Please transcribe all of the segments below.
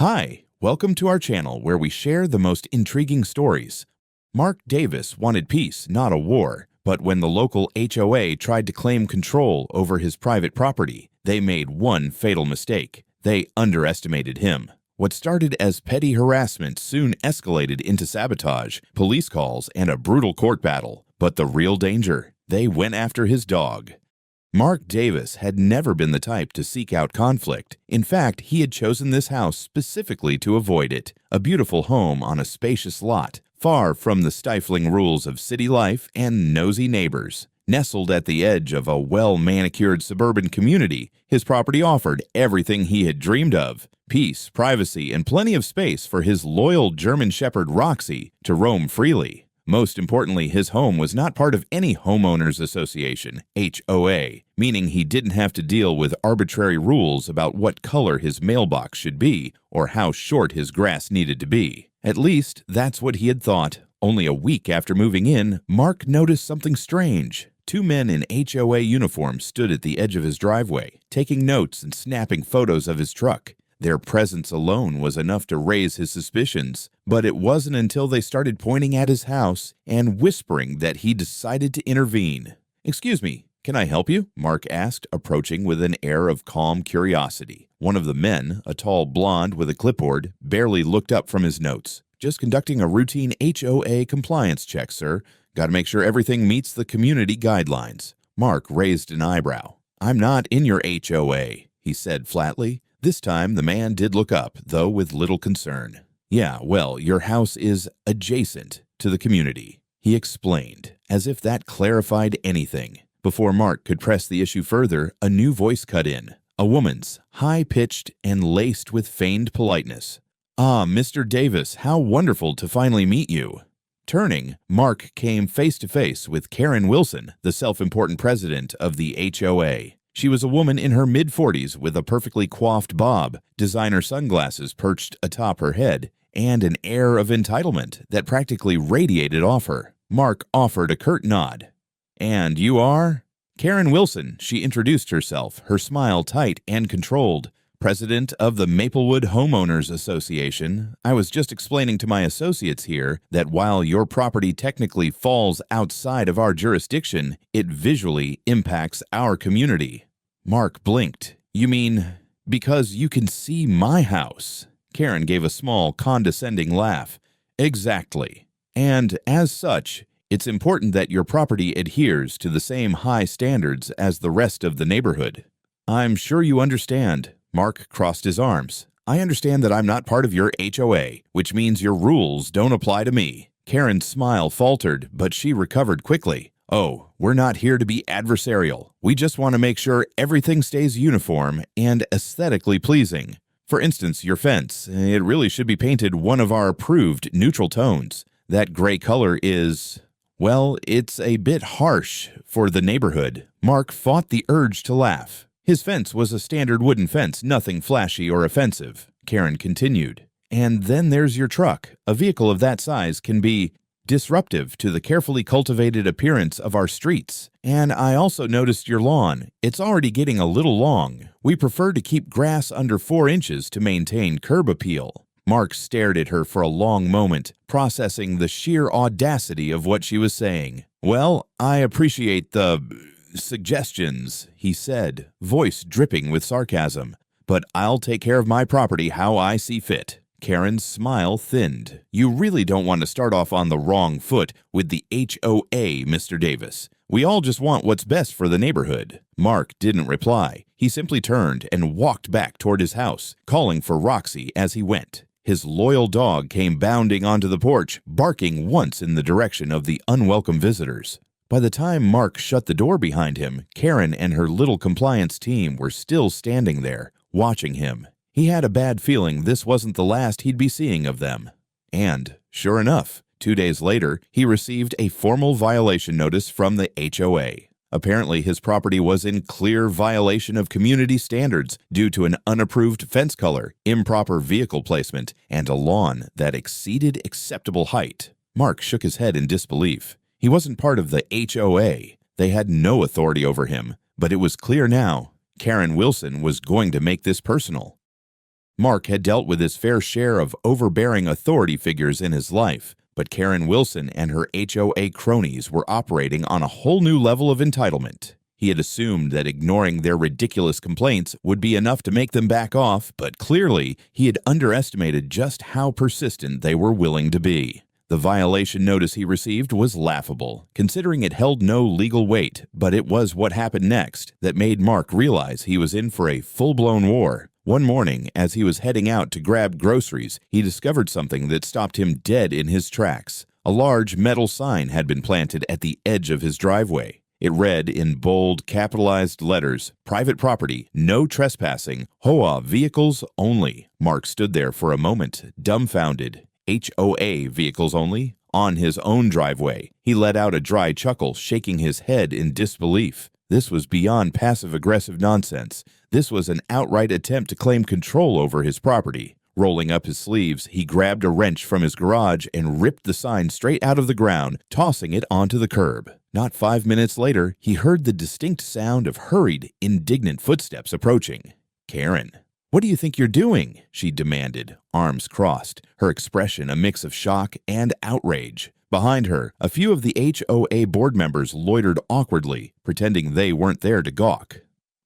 Hi, welcome to our channel where we share the most intriguing stories. Mark Davis wanted peace, not a war, but when the local HOA tried to claim control over his private property, they made one fatal mistake. They underestimated him. What started as petty harassment soon escalated into sabotage, police calls, and a brutal court battle. But the real danger? They went after his dog. Mark Davis had never been the type to seek out conflict. In fact, he had chosen this house specifically to avoid it. A beautiful home on a spacious lot, far from the stifling rules of city life and nosy neighbors. Nestled at the edge of a well-manicured suburban community, his property offered everything he had dreamed of: peace, privacy, and plenty of space for his loyal German Shepherd Roxy to roam freely. Most importantly, his home was not part of any homeowners association, HOA, meaning he didn't have to deal with arbitrary rules about what color his mailbox should be or how short his grass needed to be. At least, that's what he had thought. Only a week after moving in, Mark noticed something strange. Two men in HOA uniforms stood at the edge of his driveway, taking notes and snapping photos of his truck. Their presence alone was enough to raise his suspicions, but it wasn't until they started pointing at his house and whispering that he decided to intervene. "Excuse me, can I help you?" Mark asked, approaching with an air of calm curiosity. One of the men, a tall blonde with a clipboard, barely looked up from his notes. "Just conducting a routine HOA compliance check, sir. Got to make sure everything meets the community guidelines." Mark raised an eyebrow. "I'm not in your HOA," he said flatly. This time, the man did look up, though with little concern. "Yeah, well, your house is adjacent to the community," he explained, as if that clarified anything. Before Mark could press the issue further, a new voice cut in, a woman's, high-pitched and laced with feigned politeness. "Ah, Mr. Davis, how wonderful to finally meet you." Turning, Mark came face-to-face with Karen Wilson, the self-important president of the HOA. She was a woman in her mid-40s with a perfectly coiffed bob, designer sunglasses perched atop her head, and an air of entitlement that practically radiated off her. Mark offered a curt nod. "And you are?" "Karen Wilson," she introduced herself, her smile tight and controlled. "President of the Maplewood Homeowners Association. I was just explaining to my associates here that while your property technically falls outside of our jurisdiction, it visually impacts our community." Mark blinked. "You mean because you can see my house?" Karen gave a small, condescending laugh. "Exactly. And as such, it's important that your property adheres to the same high standards as the rest of the neighborhood." "I'm sure you understand." Mark crossed his arms. "I understand that I'm not part of your HOA, which means your rules don't apply to me." Karen's smile faltered, but she recovered quickly. "Oh, we're not here to be adversarial. We just want to make sure everything stays uniform and aesthetically pleasing. For instance, your fence. It really should be painted one of our approved neutral tones. That gray color is, well, it's a bit harsh for the neighborhood." Mark fought the urge to laugh. "His fence was a standard wooden fence, nothing flashy or offensive," Karen continued. "And then there's your truck. A vehicle of that size can be disruptive to the carefully cultivated appearance of our streets. And I also noticed your lawn. It's already getting a little long. We prefer to keep grass under 4 inches to maintain curb appeal." Mark stared at her for a long moment, processing the sheer audacity of what she was saying. "Well, I appreciate the suggestions," he said, voice dripping with sarcasm. "But I'll take care of my property how I see fit." Karen's smile thinned. "You really don't want to start off on the wrong foot with the HOA, Mr. Davis. We all just want what's best for the neighborhood." Mark didn't reply. He simply turned and walked back toward his house, calling for Roxy as he went. His loyal dog came bounding onto the porch, barking once in the direction of the unwelcome visitors. By the time Mark shut the door behind him, Karen and her little compliance team were still standing there, watching him. He had a bad feeling this wasn't the last he'd be seeing of them. And, sure enough, 2 days later, he received a formal violation notice from the HOA. Apparently, his property was in clear violation of community standards due to an unapproved fence color, improper vehicle placement, and a lawn that exceeded acceptable height. Mark shook his head in disbelief. He wasn't part of the HOA. They had no authority over him, but it was clear now. Karen Wilson was going to make this personal. Mark had dealt with his fair share of overbearing authority figures in his life, but Karen Wilson and her HOA cronies were operating on a whole new level of entitlement. He had assumed that ignoring their ridiculous complaints would be enough to make them back off, but clearly he had underestimated just how persistent they were willing to be. The violation notice he received was laughable, considering it held no legal weight, but it was what happened next that made Mark realize he was in for a full-blown war. One morning, as he was heading out to grab groceries, he discovered something that stopped him dead in his tracks. A large metal sign had been planted at the edge of his driveway. It read in bold, capitalized letters, "Private property, no trespassing, HOA vehicles only." Mark stood there for a moment, dumbfounded. HOA vehicles only? On his own driveway. He let out a dry chuckle, shaking his head in disbelief. This was beyond passive-aggressive nonsense. This was an outright attempt to claim control over his property. Rolling up his sleeves, he grabbed a wrench from his garage and ripped the sign straight out of the ground, tossing it onto the curb. Not 5 minutes later, he heard the distinct sound of hurried, indignant footsteps approaching. "Karen, what do you think you're doing?" she demanded, arms crossed, her expression a mix of shock and outrage. Behind her, a few of the HOA board members loitered awkwardly, pretending they weren't there to gawk.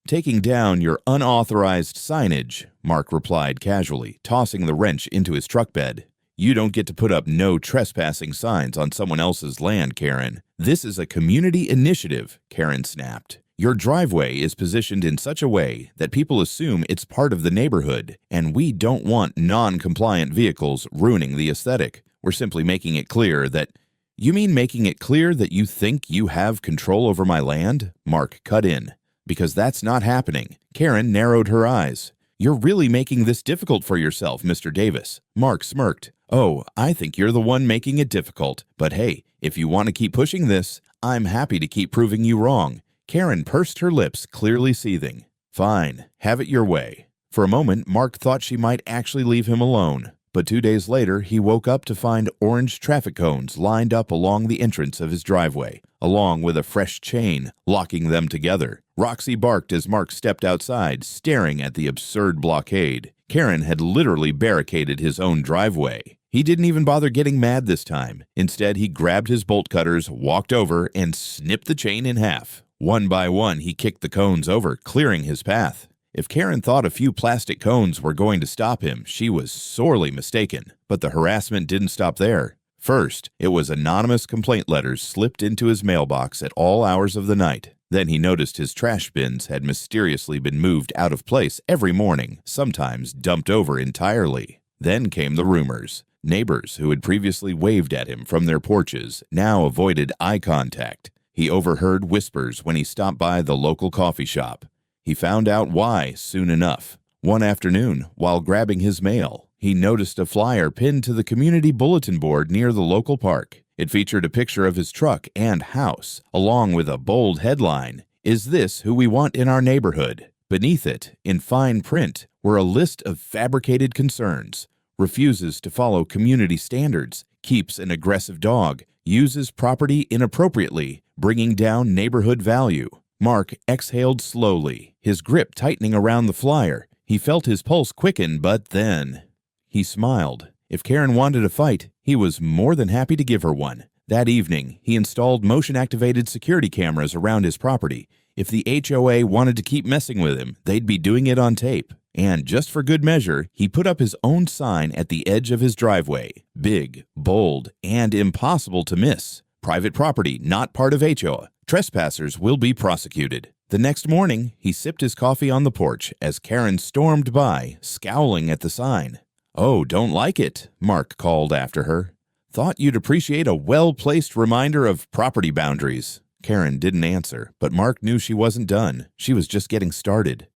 "Taking down your unauthorized signage," Mark replied casually, tossing the wrench into his truck bed. "You don't get to put up no trespassing signs on someone else's land, Karen. This is a community initiative," Karen snapped. "Your driveway is positioned in such a way that people assume it's part of the neighborhood, and we don't want non-compliant vehicles ruining the aesthetic. We're simply making it clear that—" "You mean making it clear that you think you have control over my land?" Mark cut in. "Because that's not happening." Karen narrowed her eyes. "You're really making this difficult for yourself, Mr. Davis." Mark smirked. "Oh, I think you're the one making it difficult. But hey, if you want to keep pushing this, I'm happy to keep proving you wrong." Karen pursed her lips, clearly seething. "Fine, have it your way." For a moment, Mark thought she might actually leave him alone. But 2 days later, he woke up to find orange traffic cones lined up along the entrance of his driveway, along with a fresh chain locking them together. Roxy barked as Mark stepped outside, staring at the absurd blockade. Karen had literally barricaded his own driveway. He didn't even bother getting mad this time. Instead, he grabbed his bolt cutters, walked over, and snipped the chain in half. One by one, he kicked the cones over, clearing his path. If Karen thought a few plastic cones were going to stop him, she was sorely mistaken. But the harassment didn't stop there. First, it was anonymous complaint letters slipped into his mailbox at all hours of the night. Then he noticed his trash bins had mysteriously been moved out of place every morning, sometimes dumped over entirely. Then came the rumors. Neighbors who had previously waved at him from their porches now avoided eye contact. He overheard whispers when he stopped by the local coffee shop. He found out why soon enough. One afternoon, while grabbing his mail, he noticed a flyer pinned to the community bulletin board near the local park. It featured a picture of his truck and house, along with a bold headline, "Is this who we want in our neighborhood?" Beneath it, in fine print, were a list of fabricated concerns. Refuses to follow community standards, keeps an aggressive dog, uses property inappropriately, bringing down neighborhood value. Mark exhaled slowly, his grip tightening around the flyer. He felt his pulse quicken, but then he smiled. If Karen wanted a fight, he was more than happy to give her one. That evening, he installed motion-activated security cameras around his property. If the HOA wanted to keep messing with him, they'd be doing it on tape. And just for good measure, he put up his own sign at the edge of his driveway. Big, bold, and impossible to miss. Private property, not part of HOA. Trespassers will be prosecuted. The next morning, he sipped his coffee on the porch as Karen stormed by, scowling at the sign. "Oh, don't like it," Mark called after her. "Thought you'd appreciate a well-placed reminder of property boundaries." Karen didn't answer, but Mark knew she wasn't done. She was just getting started.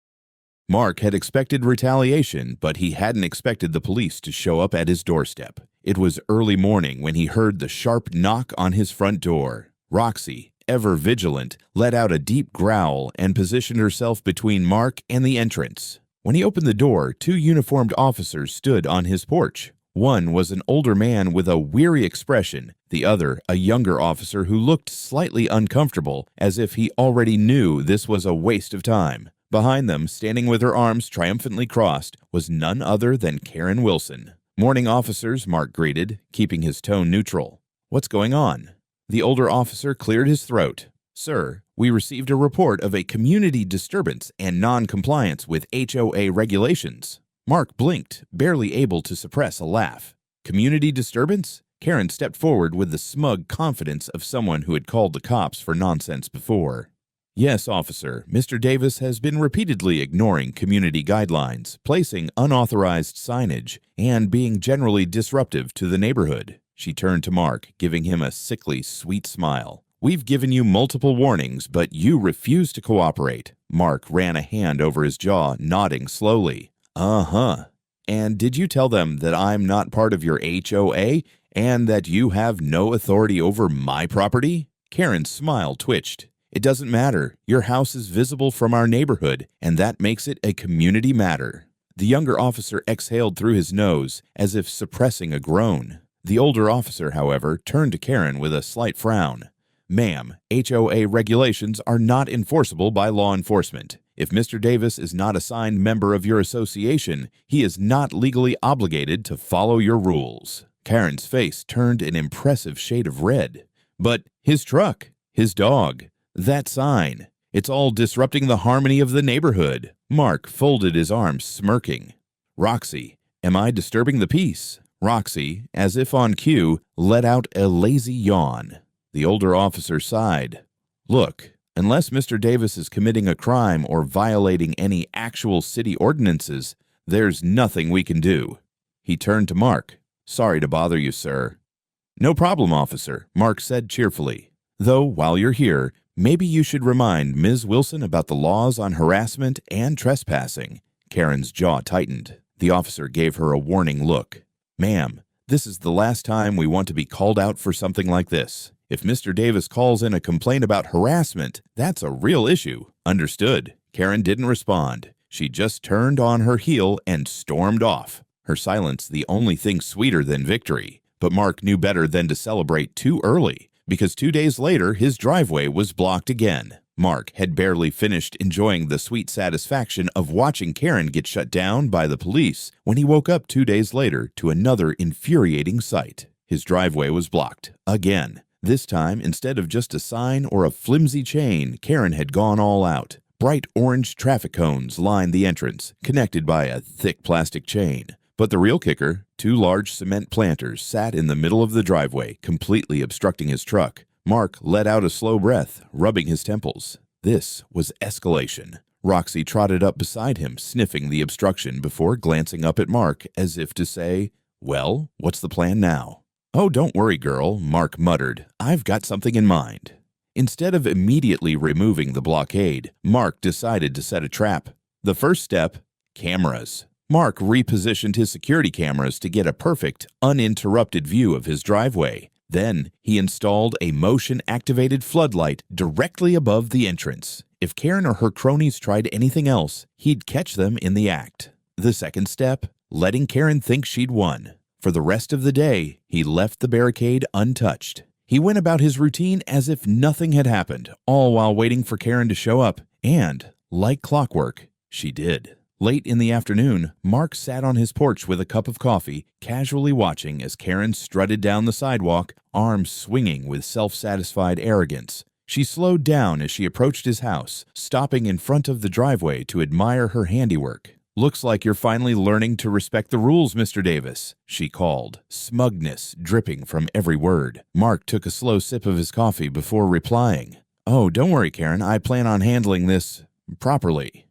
Mark had expected retaliation, but he hadn't expected the police to show up at his doorstep. It was early morning when he heard the sharp knock on his front door. Roxy, ever vigilant, let out a deep growl and positioned herself between Mark and the entrance. When he opened the door, 2 uniformed officers stood on his porch. One was an older man with a weary expression, the other a younger officer who looked slightly uncomfortable, as if he already knew this was a waste of time. Behind them, standing with her arms triumphantly crossed, was none other than Karen Wilson. "Morning, officers," Mark greeted, keeping his tone neutral. "What's going on?" The older officer cleared his throat. "Sir, we received a report of a community disturbance and non-compliance with HOA regulations." Mark blinked, barely able to suppress a laugh. "Community disturbance?" Karen stepped forward with the smug confidence of someone who had called the cops for nonsense before. "Yes, officer. Mr. Davis has been repeatedly ignoring community guidelines, placing unauthorized signage, and being generally disruptive to the neighborhood." She turned to Mark, giving him a sickly, sweet smile. "We've given you multiple warnings, but you refuse to cooperate." Mark ran a hand over his jaw, nodding slowly. "Uh-huh. And did you tell them that I'm not part of your HOA and that you have no authority over my property?" Karen's smile twitched. "It doesn't matter. Your house is visible from our neighborhood, and that makes it a community matter." The younger officer exhaled through his nose, as if suppressing a groan. The older officer, however, turned to Karen with a slight frown. "Ma'am, HOA regulations are not enforceable by law enforcement. If Mr. Davis is not a signed member of your association, he is not legally obligated to follow your rules." Karen's face turned an impressive shade of red. "But his truck, his dog, that sign, it's all disrupting the harmony of the neighborhood." Mark folded his arms, smirking. "Roxy, am I disturbing the peace?" Roxy, as if on cue, let out a lazy yawn. The older officer sighed. "Look, unless Mr. Davis is committing a crime or violating any actual city ordinances, there's nothing we can do." He turned to Mark. "Sorry to bother you, sir." "No problem, officer," Mark said cheerfully. "Though, while you're here, maybe you should remind Ms. Wilson about the laws on harassment and trespassing." Karen's jaw tightened. The officer gave her a warning look. "Ma'am, this is the last time we want to be called out for something like this. If Mr. Davis calls in a complaint about harassment, that's a real issue." "Understood." Karen didn't respond. She just turned on her heel and stormed off. Her silence the only thing sweeter than victory. But Mark knew better than to celebrate too early, because 2 days later his driveway was blocked again. Mark had barely finished enjoying the sweet satisfaction of watching Karen get shut down by the police when he woke up 2 days later to another infuriating sight. His driveway was blocked again. This time, instead of just a sign or a flimsy chain, Karen had gone all out. Bright orange traffic cones lined the entrance, connected by a thick plastic chain. But the real kicker, 2 large cement planters sat in the middle of the driveway, completely obstructing his truck. Mark let out a slow breath, rubbing his temples. This was escalation. Roxy trotted up beside him, sniffing the obstruction before glancing up at Mark as if to say, "Well, what's the plan now?" "Oh, don't worry, girl," Mark muttered. "I've got something in mind." Instead of immediately removing the blockade, Mark decided to set a trap. The first step, cameras. Mark repositioned his security cameras to get a perfect, uninterrupted view of his driveway. Then, he installed a motion-activated floodlight directly above the entrance. If Karen or her cronies tried anything else, he'd catch them in the act. The second step, letting Karen think she'd won. For the rest of the day, he left the barricade untouched. He went about his routine as if nothing had happened, all while waiting for Karen to show up. And, like clockwork, she did. Late in the afternoon, Mark sat on his porch with a cup of coffee, casually watching as Karen strutted down the sidewalk, arms swinging with self-satisfied arrogance. She slowed down as she approached his house, stopping in front of the driveway to admire her handiwork. "Looks like you're finally learning to respect the rules, Mr. Davis," she called, smugness dripping from every word. Mark took a slow sip of his coffee before replying, "Oh, don't worry, Karen. I plan on handling this properly."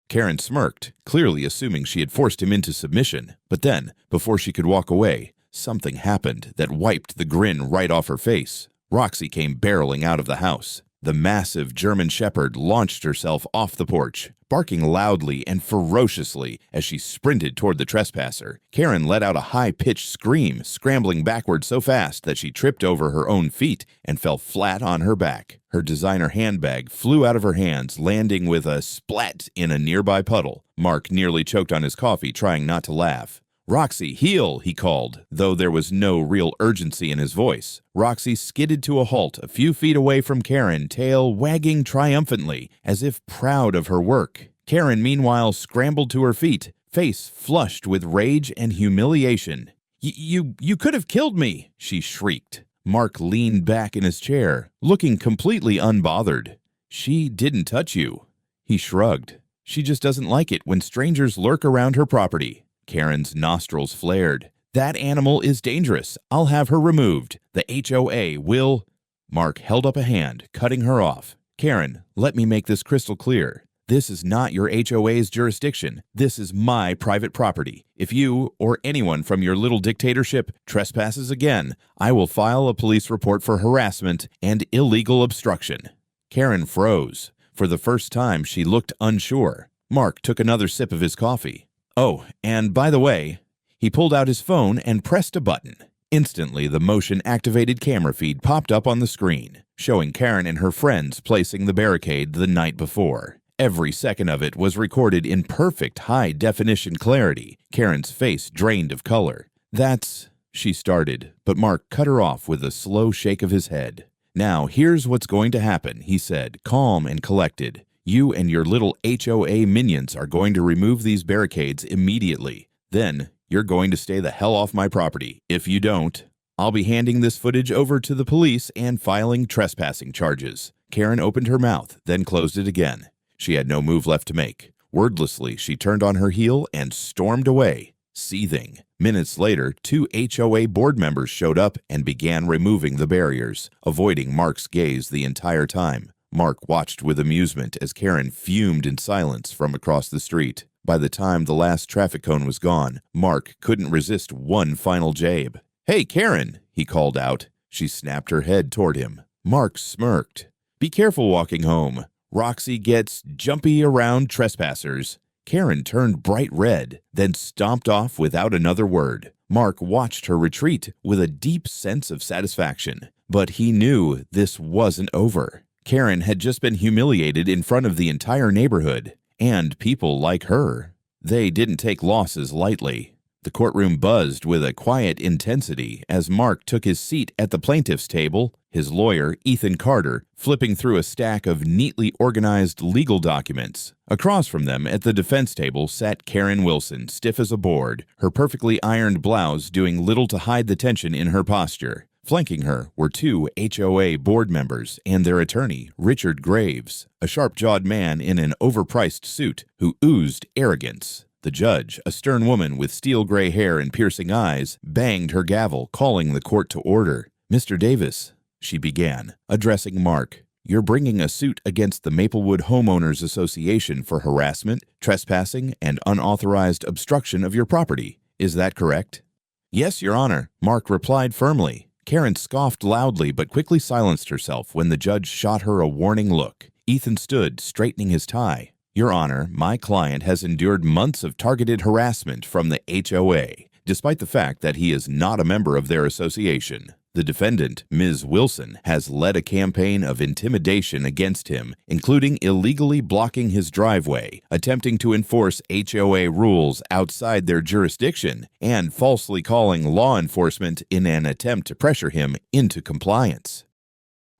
Karen smirked, clearly assuming she had forced him into submission. But then, before she could walk away, something happened that wiped the grin right off her face. Roxy came barreling out of the house. The massive German Shepherd launched herself off the porch, barking loudly and ferociously as she sprinted toward the trespasser. Karen let out a high-pitched scream, scrambling backward so fast that she tripped over her own feet and fell flat on her back. Her designer handbag flew out of her hands, landing with a splat in a nearby puddle. Mark nearly choked on his coffee, trying not to laugh. "Roxy, heel!" he called, though there was no real urgency in his voice. Roxy skidded to a halt a few feet away from Karen, tail wagging triumphantly, as if proud of her work. Karen, meanwhile, scrambled to her feet, face flushed with rage and humiliation. You could have killed me," she shrieked. Mark leaned back in his chair, looking completely unbothered. "She didn't touch you." He shrugged. "She just doesn't like it when strangers lurk around her property." Karen's nostrils flared. "That animal is dangerous. I'll have her removed. The HOA will—" Mark held up a hand, cutting her off. "Karen, let me make this crystal clear. This is not your HOA's jurisdiction. This is my private property. If you, or anyone from your little dictatorship, trespasses again, I will file a police report for harassment and illegal obstruction." Karen froze. For the first time, she looked unsure. Mark took another sip of his coffee. "Oh, and by the way," he pulled out his phone and pressed a button. Instantly, the motion-activated camera feed popped up on the screen, showing Karen and her friends placing the barricade the night before. Every second of it was recorded in perfect high-definition clarity, Karen's face drained of color. "That's—" she started, but Mark cut her off with a slow shake of his head. "Now, here's what's going to happen," he said, calm and collected. "You and your little HOA minions are going to remove these barricades immediately. Then, you're going to stay the hell off my property. If you don't, I'll be handing this footage over to the police and filing trespassing charges." Karen opened her mouth, then closed it again. She had no move left to make. Wordlessly, she turned on her heel and stormed away, seething. Minutes later, 2 HOA board members showed up and began removing the barriers, avoiding Mark's gaze the entire time. Mark watched with amusement as Karen fumed in silence from across the street. By the time the last traffic cone was gone, Mark couldn't resist one final jabe. "Hey, Karen!" he called out. She snapped her head toward him. Mark smirked. "Be careful walking home. Roxy gets jumpy around trespassers." Karen turned bright red, then stomped off without another word. Mark watched her retreat with a deep sense of satisfaction. But he knew this wasn't over. Karen had just been humiliated in front of the entire neighborhood, and people like her. They didn't take losses lightly. The courtroom buzzed with a quiet intensity as Mark took his seat at the plaintiff's table, his lawyer, Ethan Carter, flipping through a stack of neatly organized legal documents. Across from them at the defense table sat Karen Wilson, stiff as a board, her perfectly ironed blouse doing little to hide the tension in her posture. Flanking her were 2 HOA board members and their attorney, Richard Graves, a sharp-jawed man in an overpriced suit who oozed arrogance. The judge, a stern woman with steel-gray hair and piercing eyes, banged her gavel, calling the court to order. "Mr. Davis," she began, addressing Mark, "you're bringing a suit against the Maplewood Homeowners Association for harassment, trespassing, and unauthorized obstruction of your property. Is that correct?" "Yes, Your Honor," Mark replied firmly. Karen scoffed loudly but quickly silenced herself when the judge shot her a warning look. Ethan stood, straightening his tie. "Your Honor, my client has endured months of targeted harassment from the HOA, despite the fact that he is not a member of their association. The defendant, Ms. Wilson, has led a campaign of intimidation against him, including illegally blocking his driveway, attempting to enforce HOA rules outside their jurisdiction, and falsely calling law enforcement in an attempt to pressure him into compliance."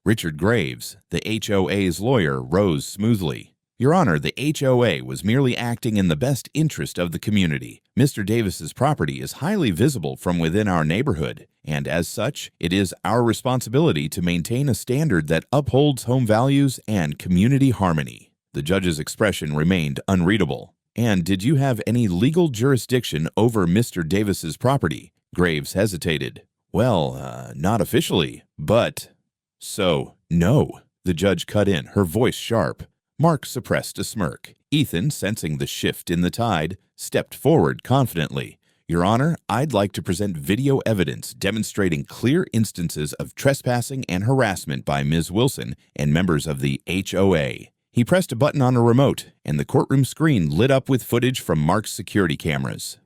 Richard Graves, the HOA's lawyer, rose smoothly. "Your Honor, the HOA was merely acting in the best interest of the community. Mr. Davis's property is highly visible from within our neighborhood, and as such, it is our responsibility to maintain a standard that upholds home values and community harmony." The judge's expression remained unreadable. "And did you have any legal jurisdiction over Mr. Davis's property?" Graves hesitated. "Well, not officially, but—" "So, no," the judge cut in, her voice sharp. Mark suppressed a smirk. Ethan, sensing the shift in the tide, stepped forward confidently. "Your Honor, I'd like to present video evidence demonstrating clear instances of trespassing and harassment by Ms. Wilson and members of the HOA." He pressed a button on a remote, and the courtroom screen lit up with footage from Mark's security cameras.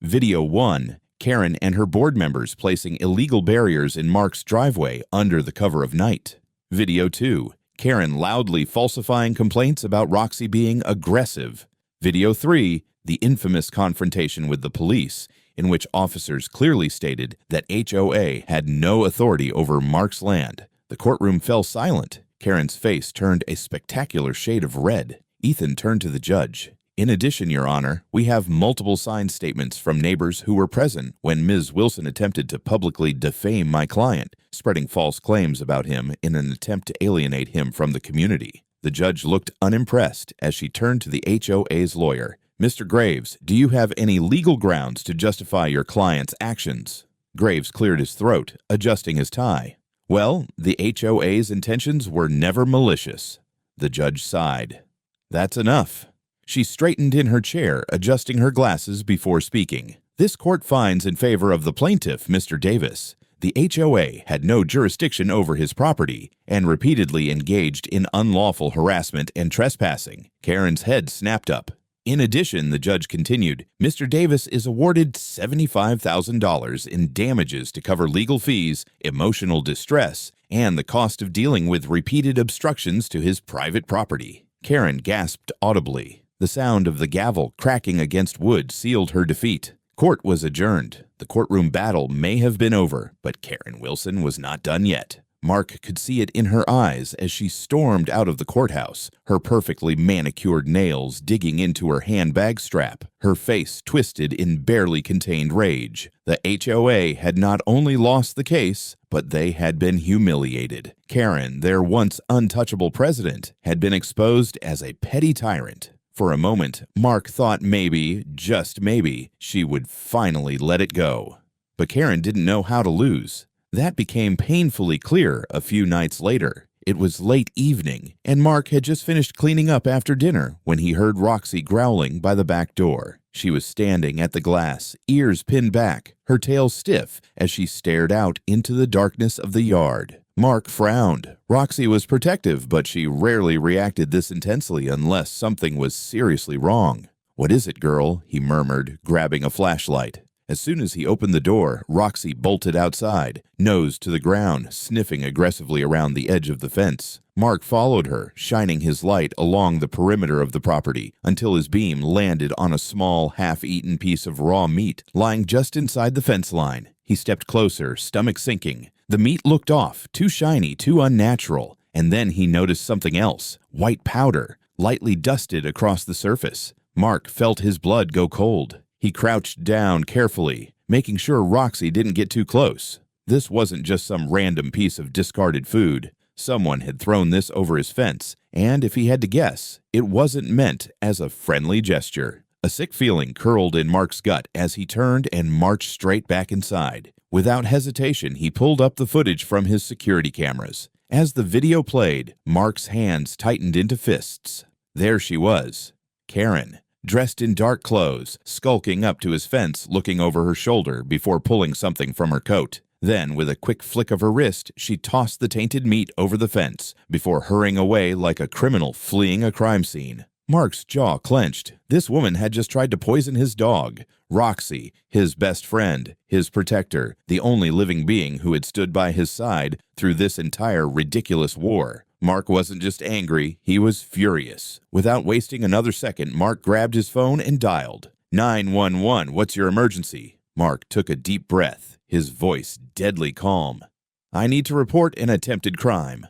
Video 1, Karen and her board members placing illegal barriers in Mark's driveway under the cover of night. Video 2, Karen loudly falsifying complaints about Roxy being aggressive. Video 3, the infamous confrontation with the police, in which officers clearly stated that HOA had no authority over Mark's land. The courtroom fell silent. Karen's face turned a spectacular shade of red. Ethan turned to the judge. In addition, Your Honor, we have multiple signed statements from neighbors who were present when Ms. Wilson attempted to publicly defame my client, spreading false claims about him in an attempt to alienate him from the community. The judge looked unimpressed as she turned to the HOA's lawyer. Mr. Graves, do you have any legal grounds to justify your client's actions? Graves cleared his throat, adjusting his tie. Well, the HOA's intentions were never malicious. The judge sighed. That's enough. She straightened in her chair, adjusting her glasses before speaking. This court finds in favor of the plaintiff, Mr. Davis. The HOA had no jurisdiction over his property and repeatedly engaged in unlawful harassment and trespassing. Karen's head snapped up. In addition, the judge continued, Mr. Davis is awarded $75,000 in damages to cover legal fees, emotional distress, and the cost of dealing with repeated obstructions to his private property. Karen gasped audibly. The sound of the gavel cracking against wood sealed her defeat. Court was adjourned. The courtroom battle may have been over, but Karen Wilson was not done yet. Mark could see it in her eyes as she stormed out of the courthouse, her perfectly manicured nails digging into her handbag strap, her face twisted in barely contained rage. The HOA had not only lost the case, but they had been humiliated. Karen, their once untouchable president, had been exposed as a petty tyrant. For a moment, Mark thought maybe, just maybe, she would finally let it go. But Karen didn't know how to lose. That became painfully clear a few nights later. It was late evening, and Mark had just finished cleaning up after dinner when he heard Roxy growling by the back door. She was standing at the glass, ears pinned back, her tail stiff as she stared out into the darkness of the yard. Mark frowned. Roxy was protective, but she rarely reacted this intensely unless something was seriously wrong. "What is it, girl?" he murmured, grabbing a flashlight. As soon as he opened the door, Roxy bolted outside, nose to the ground, sniffing aggressively around the edge of the fence. Mark followed her, shining his light along the perimeter of the property until his beam landed on a small, half-eaten piece of raw meat lying just inside the fence line. He stepped closer, stomach sinking. The meat looked off, too shiny, too unnatural, and then he noticed something else, white powder, lightly dusted across the surface. Mark felt his blood go cold. He crouched down carefully, making sure Roxy didn't get too close. This wasn't just some random piece of discarded food. Someone had thrown this over his fence, and if he had to guess, it wasn't meant as a friendly gesture. A sick feeling curled in Mark's gut as he turned and marched straight back inside. Without hesitation, he pulled up the footage from his security cameras. As the video played, Mark's hands tightened into fists. There she was, Karen, dressed in dark clothes, skulking up to his fence, looking over her shoulder before pulling something from her coat. Then, with a quick flick of her wrist, she tossed the tainted meat over the fence before hurrying away like a criminal fleeing a crime scene. Mark's jaw clenched. This woman had just tried to poison his dog, Roxy, his best friend, his protector, the only living being who had stood by his side through this entire ridiculous war. Mark wasn't just angry, he was furious. Without wasting another second, Mark grabbed his phone and dialed. 911, what's your emergency? Mark took a deep breath, his voice deadly calm. I need to report an attempted crime.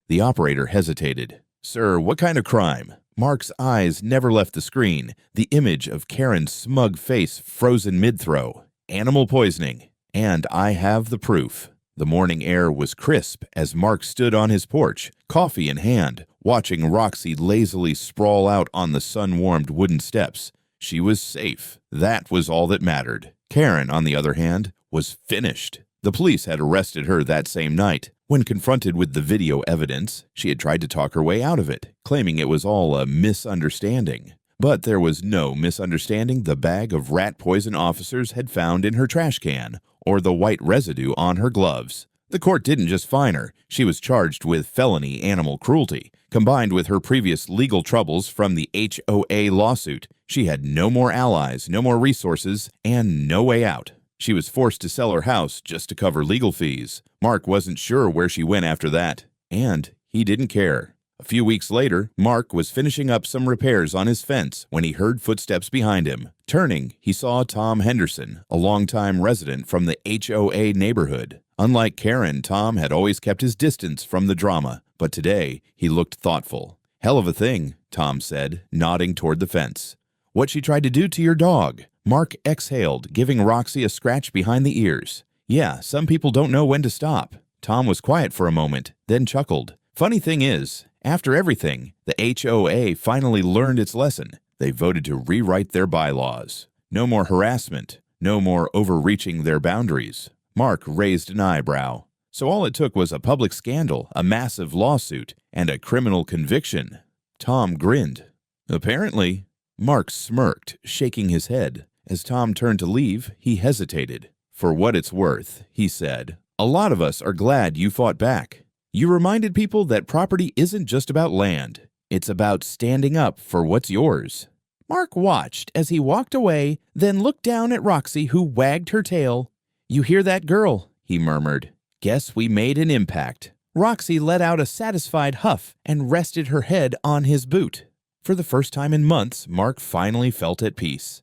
The operator hesitated. Sir, what kind of crime? Mark's eyes never left the screen, the image of Karen's smug face frozen mid-throw. Animal poisoning. And I have the proof. The morning air was crisp as Mark stood on his porch, coffee in hand, watching Roxy lazily sprawl out on the sun-warmed wooden steps. She was safe. That was all that mattered. Karen, on the other hand, was finished. The police had arrested her that same night. When confronted with the video evidence, she had tried to talk her way out of it, claiming it was all a misunderstanding. But there was no misunderstanding the bag of rat poison officers had found in her trash can, or the white residue on her gloves. The court didn't just fine her. She was charged with felony animal cruelty. Combined with her previous legal troubles from the HOA lawsuit, she had no more allies, no more resources, and no way out. She was forced to sell her house just to cover legal fees. Mark wasn't sure where she went after that, and he didn't care. A few weeks later, Mark was finishing up some repairs on his fence when he heard footsteps behind him. Turning, he saw Tom Henderson, a longtime resident from the HOA neighborhood. Unlike Karen, Tom had always kept his distance from the drama, but today he looked thoughtful. "Hell of a thing," Tom said, nodding toward the fence. "What she tried to do to your dog?" Mark exhaled, giving Roxy a scratch behind the ears. "Yeah, some people don't know when to stop." Tom was quiet for a moment, then chuckled. "Funny thing is, after everything, the HOA finally learned its lesson. They voted to rewrite their bylaws. No more harassment, no more overreaching their boundaries." Mark raised an eyebrow. "So all it took was a public scandal, a massive lawsuit, and a criminal conviction." Tom grinned. "Apparently." Mark smirked, shaking his head. As Tom turned to leave, he hesitated. "For what it's worth," he said, "a lot of us are glad you fought back. You reminded people that property isn't just about land. It's about standing up for what's yours." Mark watched as he walked away, then looked down at Roxy, who wagged her tail. "You hear that, girl?" he murmured. "Guess we made an impact." Roxy let out a satisfied huff and rested her head on his boot. For the first time in months, Mark finally felt at peace.